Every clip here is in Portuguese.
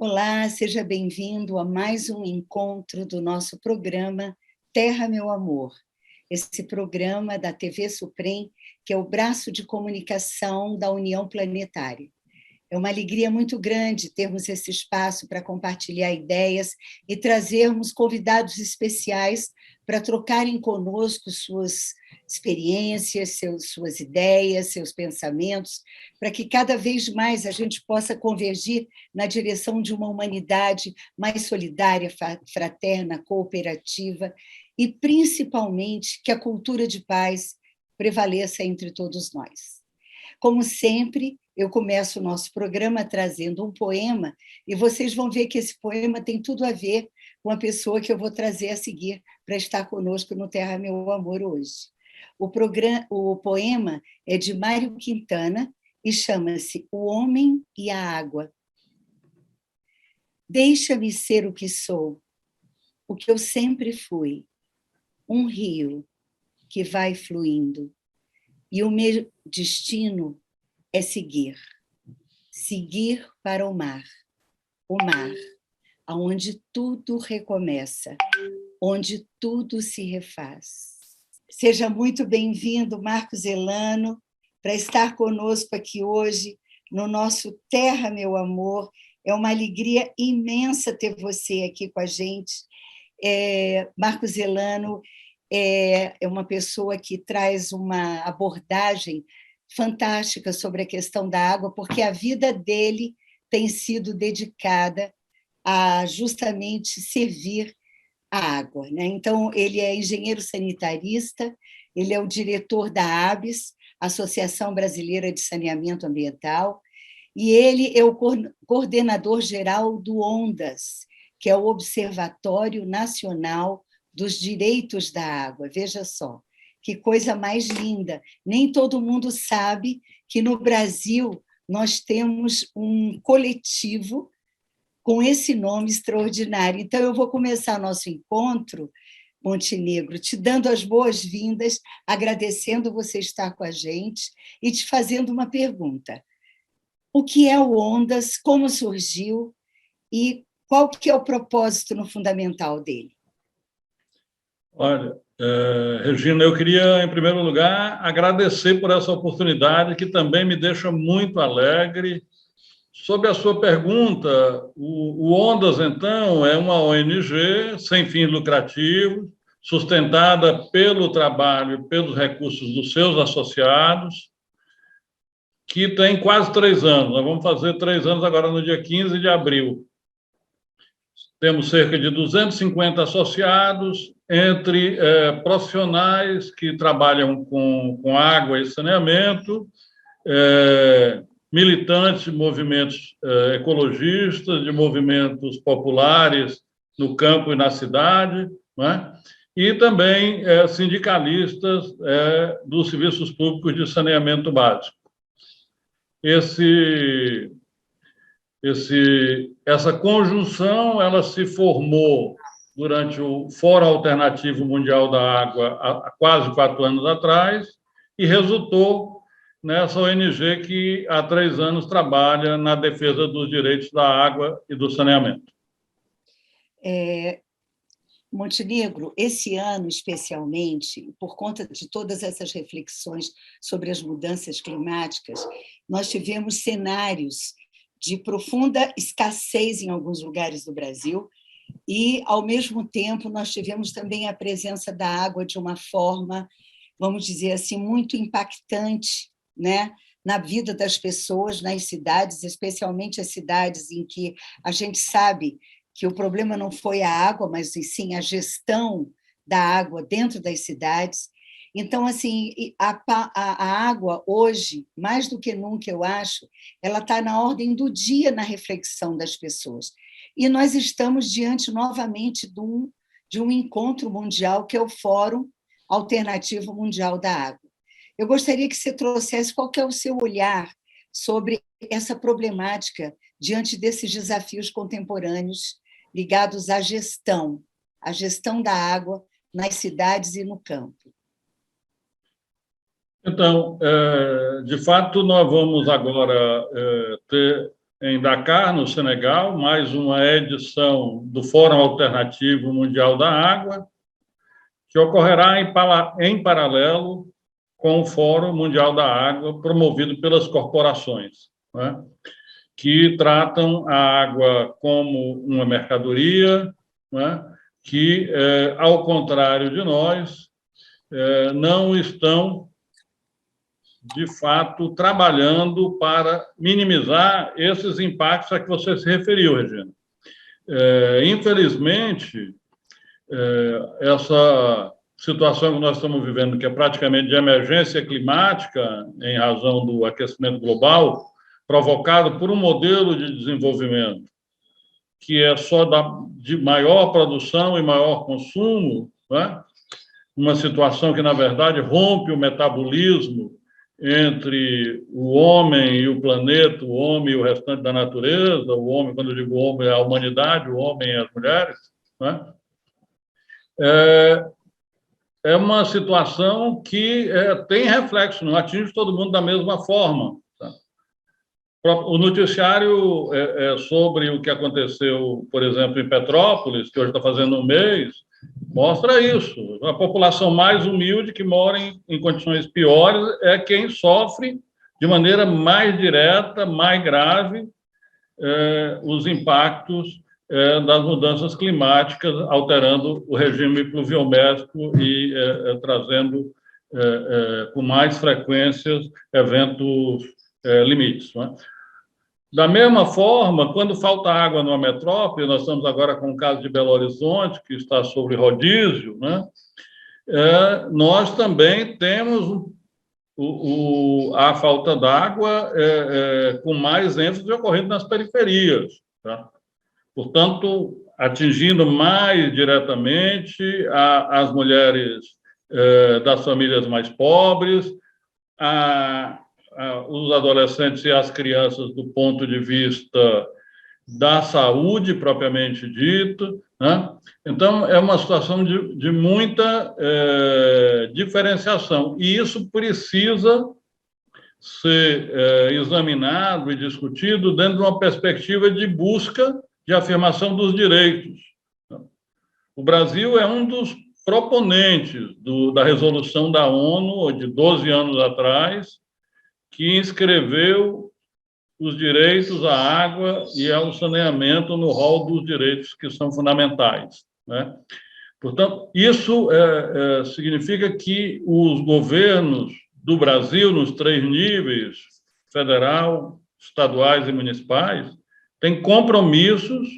Olá, seja bem-vindo a mais um encontro do nosso programa Terra, Meu Amor. Esse programa da TV Suprem, que é o braço de comunicação da União Planetária. É uma alegria muito grande termos esse espaço para compartilhar ideias e trazermos convidados especiais para trocarem conosco suas experiências, suas ideias, seus pensamentos, para que cada vez mais a gente possa convergir na direção de uma humanidade mais solidária, fraterna, cooperativa e, principalmente, que a cultura de paz prevaleça entre todos nós. Como sempre, eu começo o nosso programa trazendo um poema e vocês vão ver que esse poema tem tudo a ver com a pessoa que eu vou trazer a seguir para estar conosco no Terra, Meu Amor hoje. O poema é de Mário Quintana e chama-se O Homem e a Água. Deixa-me ser o que sou, o que eu sempre fui, um rio que vai fluindo, e o meu destino é seguir para o mar, aonde tudo recomeça, onde tudo se refaz. Seja muito bem-vindo, Marcos Elano, para estar conosco aqui hoje, no nosso Terra, Meu Amor. É uma alegria imensa ter você aqui com a gente. Marcos Elano é uma pessoa que traz uma abordagem fantástica sobre a questão da água, porque a vida dele tem sido dedicada a justamente servir a água, né? Então, ele é engenheiro sanitarista, ele é o diretor da ABS, Associação Brasileira de Saneamento Ambiental, e ele é o coordenador geral do ONDAS, que é o Observatório Nacional dos Direitos da Água. Veja só, que coisa mais linda. Nem todo mundo sabe que no Brasil nós temos um coletivo com esse nome extraordinário. Então, eu vou começar nosso encontro, Montenegro, te dando as boas-vindas, agradecendo você estar com a gente e te fazendo uma pergunta. O que é o ONDAS, como surgiu e qual que é o propósito no fundamental dele? Olha, Regina, eu queria, em primeiro lugar, agradecer por essa oportunidade, que também me deixa muito alegre. Sobre a sua pergunta, o ONDAS, então, é uma ONG sem fins lucrativos, sustentada pelo trabalho e pelos recursos dos seus associados, que tem quase 3 anos. Nós vamos fazer 3 anos agora no dia 15 de abril. Temos cerca de 250 associados, entre profissionais que trabalham com água e saneamento, militantes de movimentos ecologistas, de movimentos populares no campo e na cidade, né? E também sindicalistas dos serviços públicos de saneamento básico. Essa conjunção ela se formou durante o Fórum Alternativo Mundial da Água há quase 4 anos atrás e resultou nessa ONG que há 3 anos trabalha na defesa dos direitos da água e do saneamento. Montenegro, esse ano especialmente, por conta de todas essas reflexões sobre as mudanças climáticas, nós tivemos cenários de profunda escassez em alguns lugares do Brasil e, ao mesmo tempo, nós tivemos também a presença da água de uma forma, vamos dizer assim, muito impactante, né, na vida das pessoas, nas cidades, especialmente as cidades em que a gente sabe que o problema não foi a água, mas sim a gestão da água dentro das cidades. Então, assim, a água hoje, mais do que nunca, eu acho, ela está na ordem do dia na reflexão das pessoas. E nós estamos diante, novamente, de um encontro mundial, que é o Fórum Alternativo Mundial da Água. Eu gostaria que você trouxesse qual que é o seu olhar sobre essa problemática diante desses desafios contemporâneos ligados à gestão da água nas cidades e no campo. Então, de fato, nós vamos agora ter em Dakar, no Senegal, mais uma edição do Fórum Alternativo Mundial da Água, que ocorrerá em paralelo com o Fórum Mundial da Água, promovido pelas corporações, né, que tratam a água como uma mercadoria, né, que, ao contrário de nós, não estão, de fato, trabalhando para minimizar esses impactos a que você se referiu, Regina. Infelizmente, essa situação que nós estamos vivendo, que é praticamente de emergência climática, em razão do aquecimento global, provocado por um modelo de desenvolvimento que é só de maior produção e maior consumo, né? Uma situação que, na verdade, rompe o metabolismo entre o homem e o planeta, o homem e o restante da natureza, o homem, quando eu digo homem, é a humanidade, o homem e as mulheres, né? É uma situação que tem reflexo, não atinge todo mundo da mesma forma. Tá? O noticiário sobre o que aconteceu, por exemplo, em Petrópolis, que hoje está fazendo um mês, mostra isso. A população mais humilde, que mora em condições piores, é quem sofre de maneira mais direta, mais grave, os impactos das mudanças climáticas, alterando o regime pluviométrico e trazendo com mais frequências eventos limites. Não é? Da mesma forma, quando falta água numa metrópole, nós estamos agora com o caso de Belo Horizonte, que está sobre rodízio, né? Nós também temos a falta d'água com mais ênfase ocorrendo nas periferias. Tá? Portanto, atingindo mais diretamente as mulheres das famílias mais pobres, os adolescentes e as crianças do ponto de vista da saúde propriamente dito, né? Então, é uma situação de muita diferenciação, e isso precisa ser examinado e discutido dentro de uma perspectiva de busca de afirmação dos direitos. O Brasil é um dos proponentes da resolução da ONU, de 12 anos atrás, que inscreveu os direitos à água e ao saneamento no rol dos direitos que são fundamentais, né? Portanto, isso significa que os governos do Brasil, nos 3 níveis, federal, estaduais e municipais, têm compromissos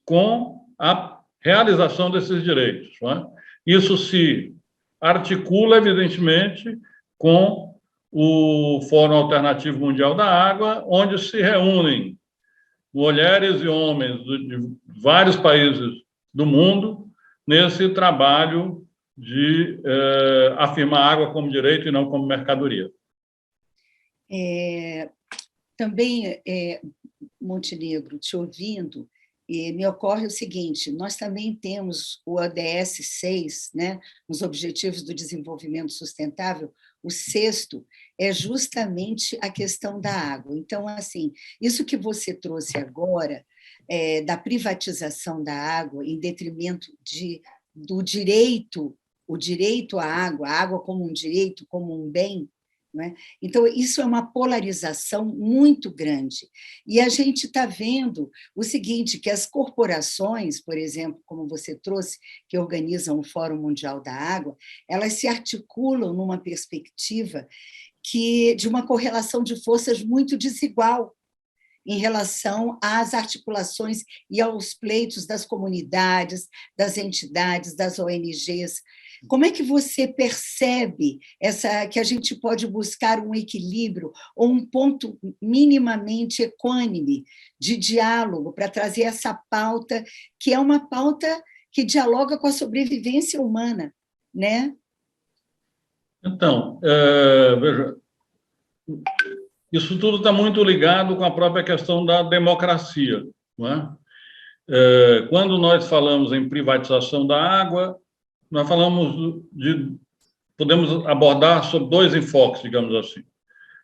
com a realização desses direitos, não é? Isso se articula, evidentemente, com o Fórum Alternativo Mundial da Água, onde se reúnem mulheres e homens de vários países do mundo nesse trabalho de afirmar a água como direito e não como mercadoria. Também, Montenegro, te ouvindo, me ocorre o seguinte: nós também temos o ODS 6, né, nos Objetivos do Desenvolvimento Sustentável. O 6º é justamente a questão da água. Então, assim, isso que você trouxe agora, da privatização da água em detrimento do direito, o direito à água, a água como um direito, como um bem, não é? Então, isso é uma polarização muito grande. E a gente está vendo o seguinte, que as corporações, por exemplo, como você trouxe, que organizam o Fórum Mundial da Água, elas se articulam numa perspectiva de uma correlação de forças muito desigual em relação às articulações e aos pleitos das comunidades, das entidades, das ONGs. Como é que você percebe que a gente pode buscar um equilíbrio ou um ponto minimamente equânime de diálogo para trazer essa pauta, que é uma pauta que dialoga com a sobrevivência humana, né? Então, veja, isso tudo está muito ligado com a própria questão da democracia, não é? Quando nós falamos em privatização da água, nós podemos abordar sob 2 enfoques, digamos assim.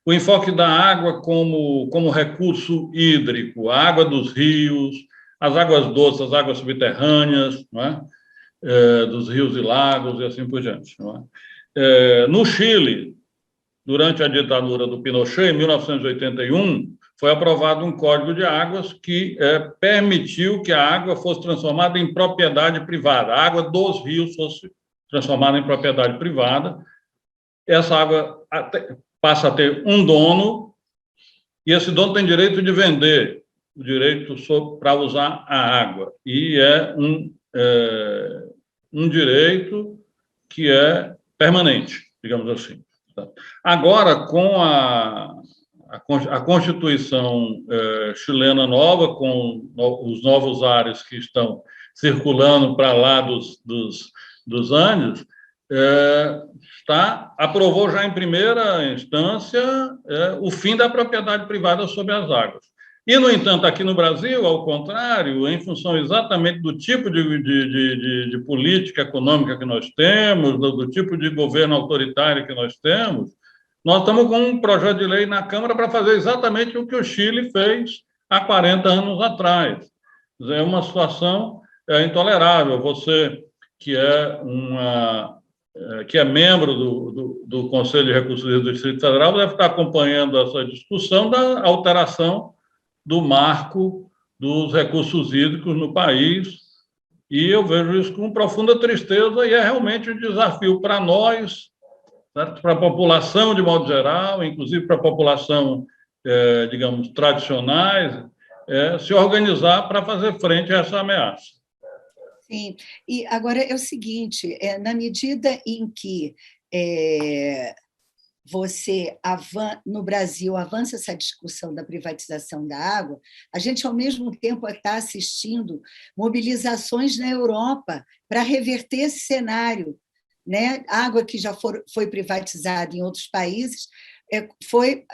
o enfoque da água como recurso hídrico, a água dos rios, as águas doces, as águas subterrâneas, não é? Dos rios e lagos e assim por diante. Não é? No Chile, durante a ditadura do Pinochet, em 1981, foi aprovado um código de águas que permitiu que a água fosse transformada em propriedade privada, a água dos rios fosse transformada em propriedade privada. Essa água passa a ter um dono, e esse dono tem direito de vender o direito para usar a água. E é um direito que é permanente, digamos assim. Agora, com a Constituição chilena nova, com os novos ares que estão circulando para lá dos Andes, aprovou já em primeira instância o fim da propriedade privada sobre as águas. E, no entanto, aqui no Brasil, ao contrário, em função exatamente do tipo de política econômica que nós temos, do tipo de governo autoritário que nós temos, nós estamos com um projeto de lei na Câmara para fazer exatamente o que o Chile fez há 40 anos atrás. É uma situação intolerável. Você, que é membro do Conselho de Recursos Hídricos do Distrito Federal, deve estar acompanhando essa discussão da alteração do marco dos recursos hídricos no país, e eu vejo isso com profunda tristeza, e é realmente um desafio para nós, certo? Para a população de modo geral, inclusive para a população, digamos, tradicionais, se organizar para fazer frente a essa ameaça. Sim, e agora é o seguinte, na medida em que no Brasil avança essa discussão da privatização da água, a gente, ao mesmo tempo, está assistindo mobilizações na Europa para reverter esse cenário, né? A água que já foi privatizada em outros países foi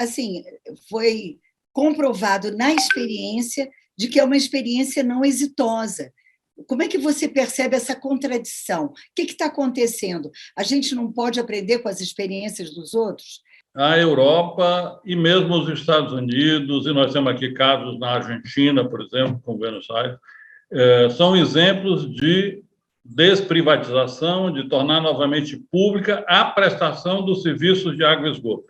comprovado na experiência de que é uma experiência não exitosa. Como é que você percebe essa contradição? O que está acontecendo? A gente não pode aprender com as experiências dos outros? A Europa e mesmo os Estados Unidos, e nós temos aqui casos na Argentina, por exemplo, com Buenos Aires, são exemplos de desprivatização, de tornar novamente pública a prestação dos serviços de água e esgoto.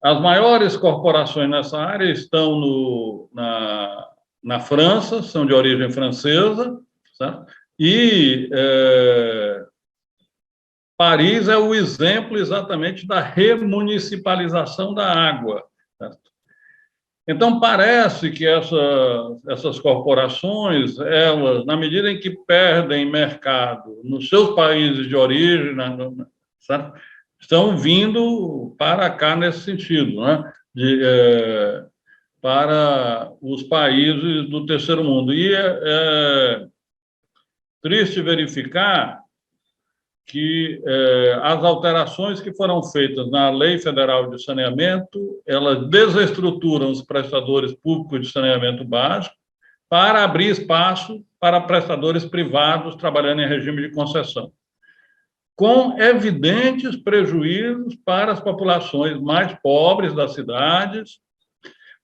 As maiores corporações nessa área estão na França, são de origem francesa, certo? E Paris é o exemplo exatamente da remunicipalização da água, certo? Então, parece que essas corporações, elas, na medida em que perdem mercado nos seus países de origem, certo? Estão vindo para cá nesse sentido, né? Para os países do terceiro mundo. E é triste verificar que as alterações que foram feitas na Lei Federal de Saneamento, elas desestruturam os prestadores públicos de saneamento básico para abrir espaço para prestadores privados trabalhando em regime de concessão, com evidentes prejuízos para as populações mais pobres das cidades,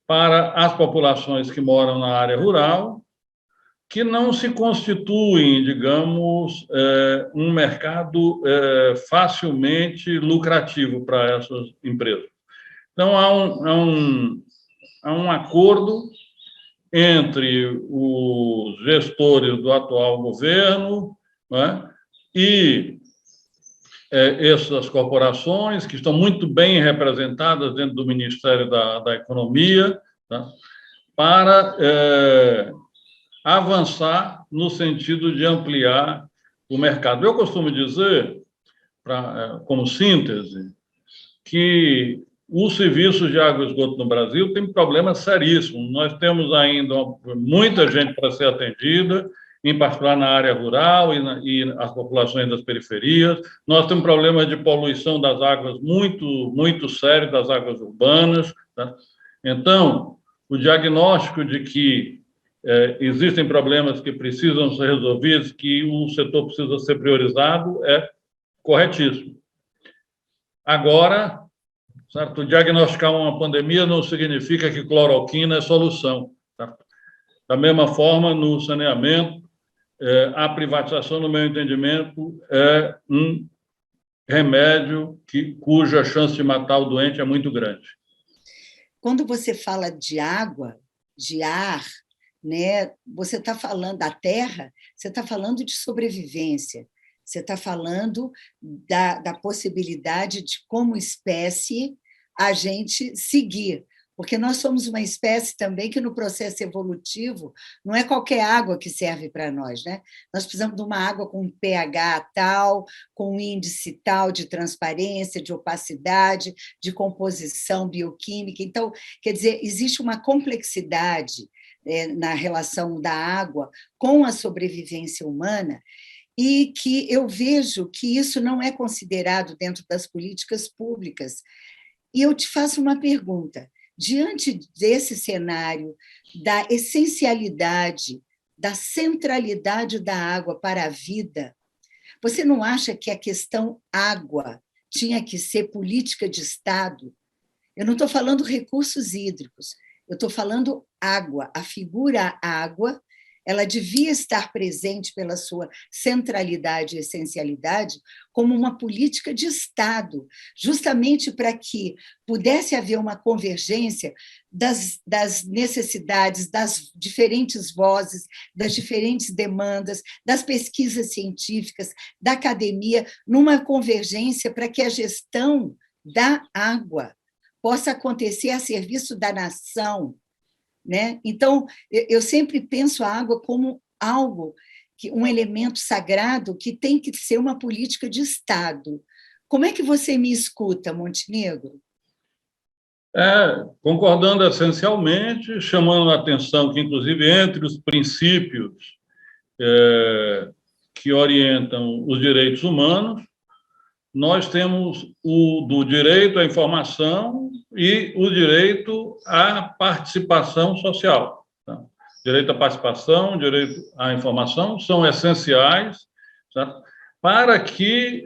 para as populações que moram na área rural, que não se constituem, digamos, um mercado facilmente lucrativo para essas empresas. Então, há um acordo entre os gestores do atual governo, né, e essas corporações, que estão muito bem representadas dentro do Ministério da Economia, tá, para avançar no sentido de ampliar o mercado. Eu costumo dizer, como síntese, que os serviços de água e esgoto no Brasil têm problemas seríssimos. Nós temos ainda muita gente para ser atendida, em particular na área rural e as populações das periferias. Nós temos problemas de poluição das águas muito, muito sérios, das águas urbanas. Tá? Então, o diagnóstico de que existem problemas que precisam ser resolvidos, que o setor precisa ser priorizado, é corretíssimo. Agora, certo? Diagnosticar uma pandemia não significa que cloroquina é solução. Certo? Da mesma forma, no saneamento, a privatização, no meu entendimento, é um remédio cuja chance de matar o doente é muito grande. Quando você fala de água, de ar, né, você está falando da terra, você está falando de sobrevivência, você está falando da possibilidade de, como espécie, a gente seguir. Porque nós somos uma espécie também que, no processo evolutivo, não é qualquer água que serve para nós, né? Nós precisamos de uma água com um pH tal, com um índice tal de transparência, de opacidade, de composição bioquímica. Então, quer dizer, existe uma complexidade na relação da água com a sobrevivência humana, e que eu vejo que isso não é considerado dentro das políticas públicas. E eu te faço uma pergunta. Diante desse cenário da essencialidade, da centralidade da água para a vida, você não acha que a questão água tinha que ser política de Estado? Eu não estou falando recursos hídricos, eu estou falando água. A figura água, ela devia estar presente pela sua centralidade e essencialidade como uma política de Estado, justamente para que pudesse haver uma convergência das necessidades, das diferentes vozes, das diferentes demandas, das pesquisas científicas, da academia, numa convergência para que a gestão da água possa acontecer a serviço da nação, né? Então, eu sempre penso a água como algo, um elemento sagrado que tem que ser uma política de Estado. Como é que você me escuta, Montenegro? Concordando essencialmente, chamando a atenção que, inclusive, entre os princípios que orientam os direitos humanos, nós temos o do direito à informação e o direito à participação social. Tá? Direito à participação, direito à informação são essenciais, certo? Para que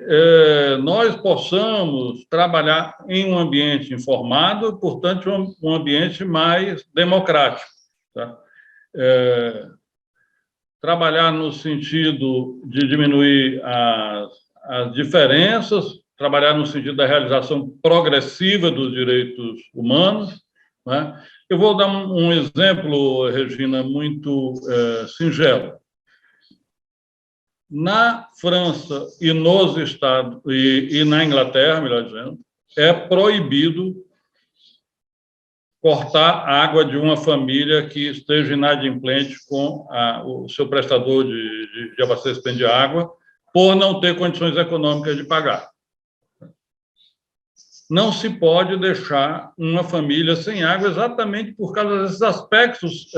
nós possamos trabalhar em um ambiente informado, portanto, um ambiente mais democrático. Tá? Trabalhar no sentido de diminuir as diferenças, trabalhar no sentido da realização progressiva dos direitos humanos. Né? Eu vou dar um exemplo, Regina, muito singelo. Na França e nos Estados e na Inglaterra, melhor dizendo, é proibido cortar a água de uma família que esteja inadimplente com o seu prestador de abastecimento de água, por não ter condições econômicas de pagar. Não se pode deixar uma família sem água exatamente por causa desses aspectos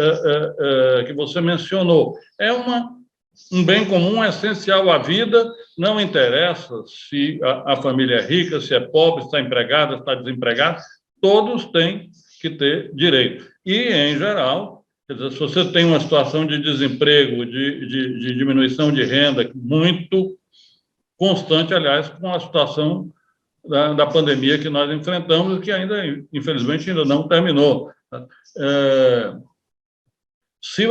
que você mencionou. É um bem comum essencial à vida, não interessa se a família é rica, se é pobre, se está empregada, se está desempregada, todos têm que ter direito. E, em geral, quer dizer, se você tem uma situação de desemprego, de diminuição de renda muito constante, aliás, com a situação da pandemia que nós enfrentamos, que ainda, infelizmente, ainda não terminou. Se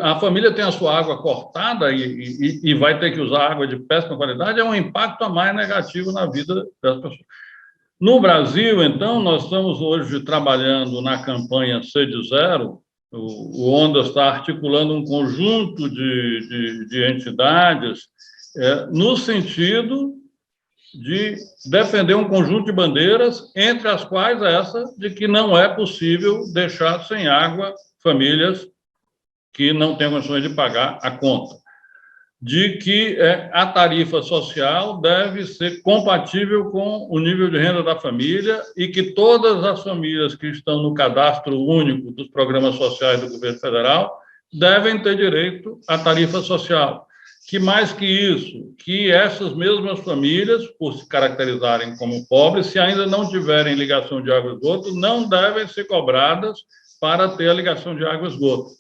a família tem a sua água cortada e vai ter que usar água de péssima qualidade, é um impacto a mais negativo na vida das pessoas. No Brasil, então, nós estamos hoje trabalhando na campanha Sede Zero. O ONDAS está articulando um conjunto de entidades no sentido de defender um conjunto de bandeiras, entre as quais essa de que não é possível deixar sem água famílias que não têm condições de pagar a conta, de que a tarifa social deve ser compatível com o nível de renda da família e que todas as famílias que estão no cadastro único dos programas sociais do governo federal devem ter direito à tarifa social. Que mais que isso, que essas mesmas famílias, por se caracterizarem como pobres, se ainda não tiverem ligação de água e esgoto, não devem ser cobradas para ter a ligação de água e esgoto.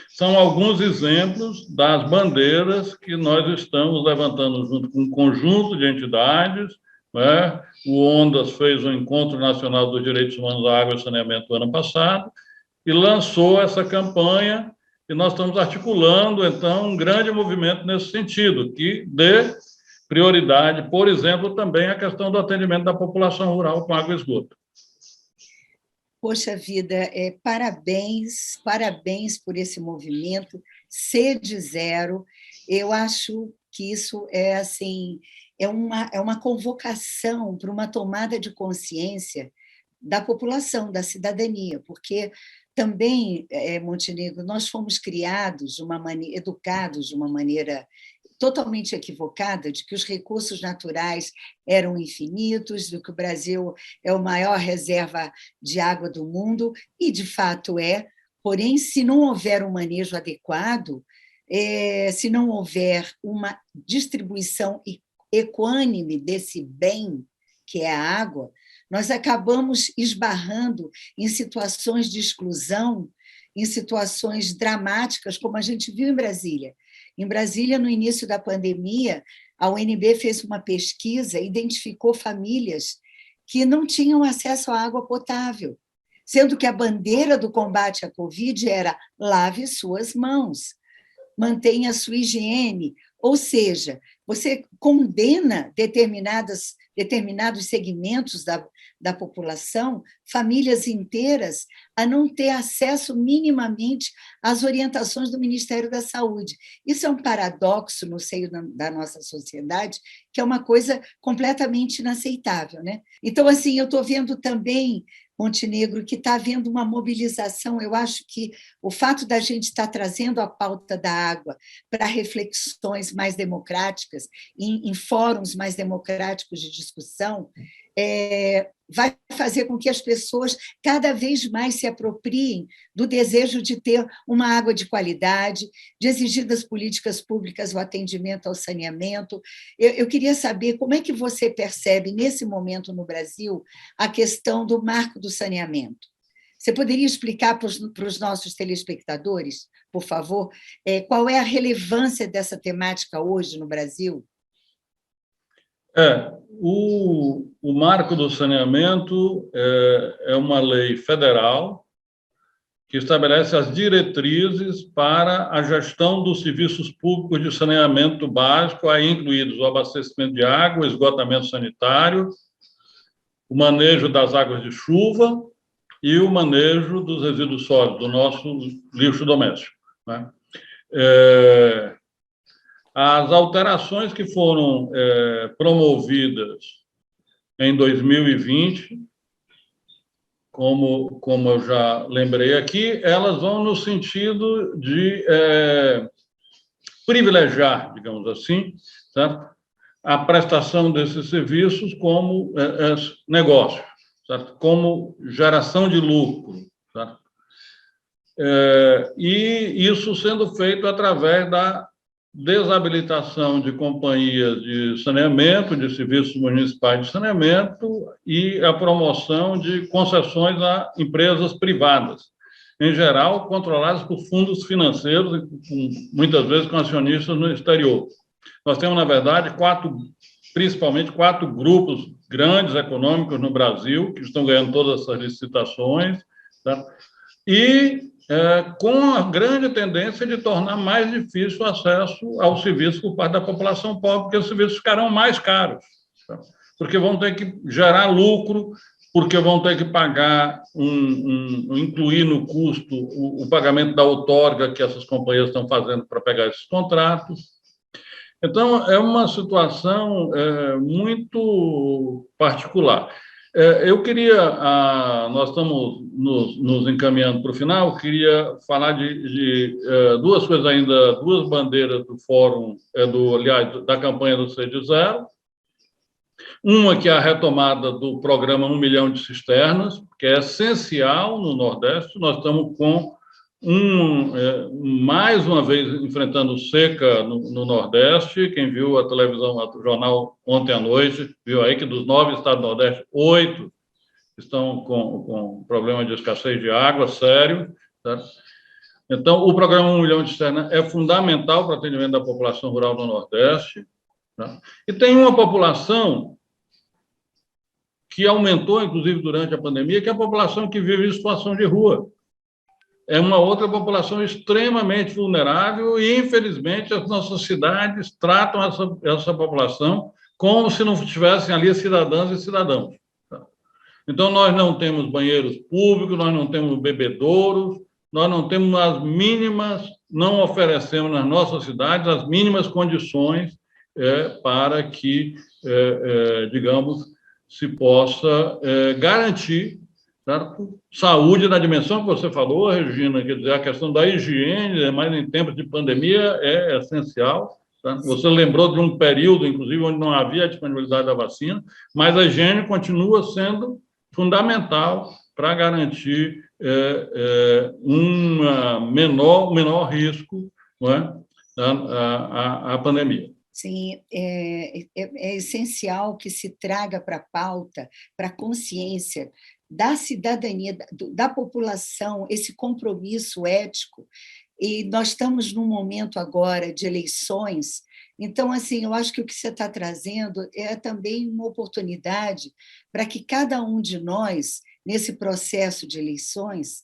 São alguns exemplos das bandeiras que nós estamos levantando junto com um conjunto de entidades, né? O ONDAS fez um Encontro Nacional dos Direitos Humanos à Água e Saneamento no ano passado e lançou essa campanha, e nós estamos articulando, então, um grande movimento nesse sentido, que dê prioridade, por exemplo, também à questão do atendimento da população rural com água e esgoto. Poxa vida, parabéns, parabéns por esse movimento, Sede Zero. Eu acho que isso assim, é uma convocação para uma tomada de consciência da população, da cidadania, porque também, Montenegro, nós fomos criados, educados de uma maneira totalmente equivocada, de que os recursos naturais eram infinitos, de que o Brasil é a maior reserva de água do mundo, e de fato é, porém, se não houver um manejo adequado, se não houver uma distribuição equânime desse bem, que é a água, nós acabamos esbarrando em situações de exclusão, em situações dramáticas, como a gente viu em Brasília. Em Brasília, no início da pandemia, a UNB fez uma pesquisa, identificou famílias que não tinham acesso à água potável, sendo que a bandeira do combate à Covid era lave suas mãos, mantenha a sua higiene, ou seja, você condena determinados segmentos da população, famílias inteiras, a não ter acesso minimamente às orientações do Ministério da Saúde. Isso é um paradoxo no seio da nossa sociedade, que é uma coisa completamente inaceitável, né? Então, assim, eu estou vendo também, Montenegro, que está havendo uma mobilização. Eu acho que o fato da gente estar trazendo a pauta da água para reflexões mais democráticas, em fóruns mais democráticos de discussão, vai fazer com que as pessoas cada vez mais se apropriem do desejo de ter uma água de qualidade, de exigir das políticas públicas o atendimento ao saneamento. Eu queria saber como é que você percebe, nesse momento no Brasil, a questão do marco do saneamento. Você poderia explicar para os nossos telespectadores, por favor, qual é a relevância dessa temática hoje no Brasil? O Marco do Saneamento é uma lei federal que estabelece as diretrizes para a gestão dos serviços públicos de saneamento básico, aí incluídos o abastecimento de água, o esgotamento sanitário, o manejo das águas de chuva e o manejo dos resíduos sólidos, do nosso lixo doméstico, né? As alterações que foram promovidas em 2020, como eu já lembrei aqui, elas vão no sentido de privilegiar, digamos assim, certo? A prestação desses serviços como negócio, certo? Como geração de lucro, certo? E isso sendo feito através da desabilitação de companhias de saneamento, de serviços municipais de saneamento e a promoção de concessões a empresas privadas, em geral, controladas por fundos financeiros, muitas vezes com acionistas no exterior. Nós temos, na verdade, principalmente quatro grupos grandes econômicos no Brasil, que estão ganhando todas essas licitações, tá? E com a grande tendência de tornar mais difícil o acesso ao serviço por parte da população pobre, porque os serviços ficarão mais caros, tá? Porque vão ter que gerar lucro, porque vão ter que pagar, incluir no custo o pagamento da outorga que essas companhias estão fazendo para pegar esses contratos. Então, é uma situação muito particular. Eu queria, nós estamos nos encaminhando para o final, queria falar de duas coisas ainda, duas bandeiras do fórum, aliás, da campanha do Sede Zero. Uma que é a retomada do programa 1 milhão de cisternas, que é essencial no Nordeste. Nós estamos com mais uma vez enfrentando seca no Nordeste. Quem viu a televisão, o jornal ontem à noite, viu aí que dos 9 estados do Nordeste, 8 estão com problema de escassez de água sério, certo? Então, o programa 1 milhão de cisternas é fundamental para o atendimento da população rural do Nordeste, tá? E tem uma população que aumentou, inclusive, durante a pandemia, que é a população que vive em situação de rua. É uma outra população extremamente vulnerável e, infelizmente, as nossas cidades tratam essa população como se não tivessem ali cidadãs e cidadãos. Então, nós não temos banheiros públicos, nós não temos bebedouros, nós não temos as mínimas, não oferecemos nas nossas cidades as mínimas condições para que, digamos, se possa garantir, tá, saúde na dimensão que você falou, Regina, quer dizer, a questão da higiene, mas em tempos de pandemia é essencial. Tá? Você lembrou de um período, inclusive, onde não havia a disponibilidade da vacina, mas a higiene continua sendo fundamental para garantir um menor risco, não é, à pandemia. Sim, é essencial que se traga para a pauta, para a consciência da cidadania, da população, esse compromisso ético. E nós estamos num momento agora de eleições, então, assim, eu acho que o que você está trazendo é também uma oportunidade para que cada um de nós, nesse processo de eleições,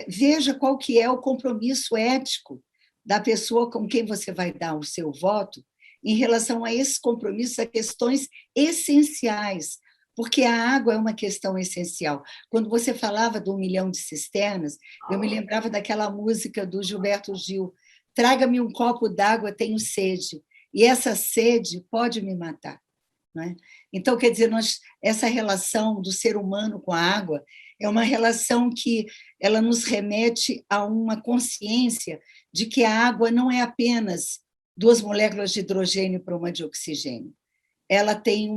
veja qual que é o compromisso ético da pessoa com quem você vai dar o seu voto em relação a esses compromissos, a questões essenciais, porque a água é uma questão essencial. Quando você falava do 1 milhão de cisternas, eu me lembrava daquela música do Gilberto Gil, traga-me um copo d'água, tenho sede, e essa sede pode me matar. Não é? Então, quer dizer, essa relação do ser humano com a água é uma relação que ela nos remete a uma consciência de que a água não é apenas 2 moléculas de hidrogênio para uma de oxigênio. Ela tem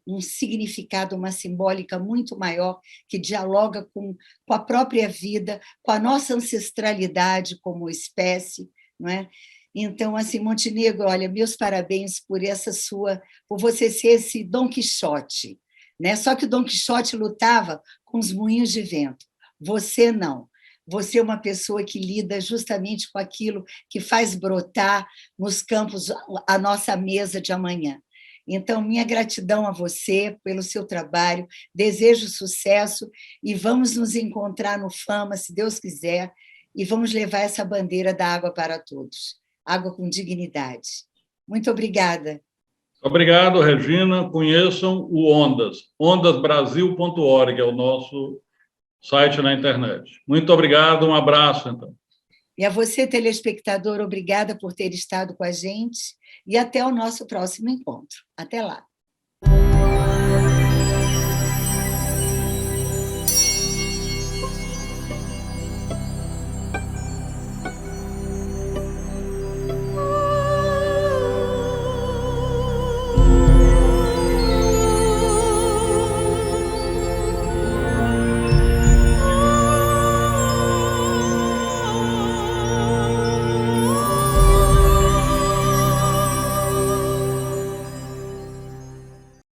um significado, uma simbólica muito maior, que dialoga com a própria vida, com a nossa ancestralidade como espécie, não é? Então, assim, Montenegro, olha, meus parabéns por por você ser esse Dom Quixote, né? Só que o Dom Quixote lutava com os moinhos de vento. Você não. Você é uma pessoa que lida justamente com aquilo que faz brotar nos campos a nossa mesa de amanhã. Então, minha gratidão a você pelo seu trabalho, desejo sucesso e vamos nos encontrar no Fama, se Deus quiser, e vamos levar essa bandeira da água para todos. Água com dignidade. Muito obrigada. Obrigado, Regina. Conheçam o Ondas, ondasbrasil.org é o nosso site na internet. Muito obrigado, um abraço, então. E a você, telespectador, obrigada por ter estado com a gente e até o nosso próximo encontro. Até lá.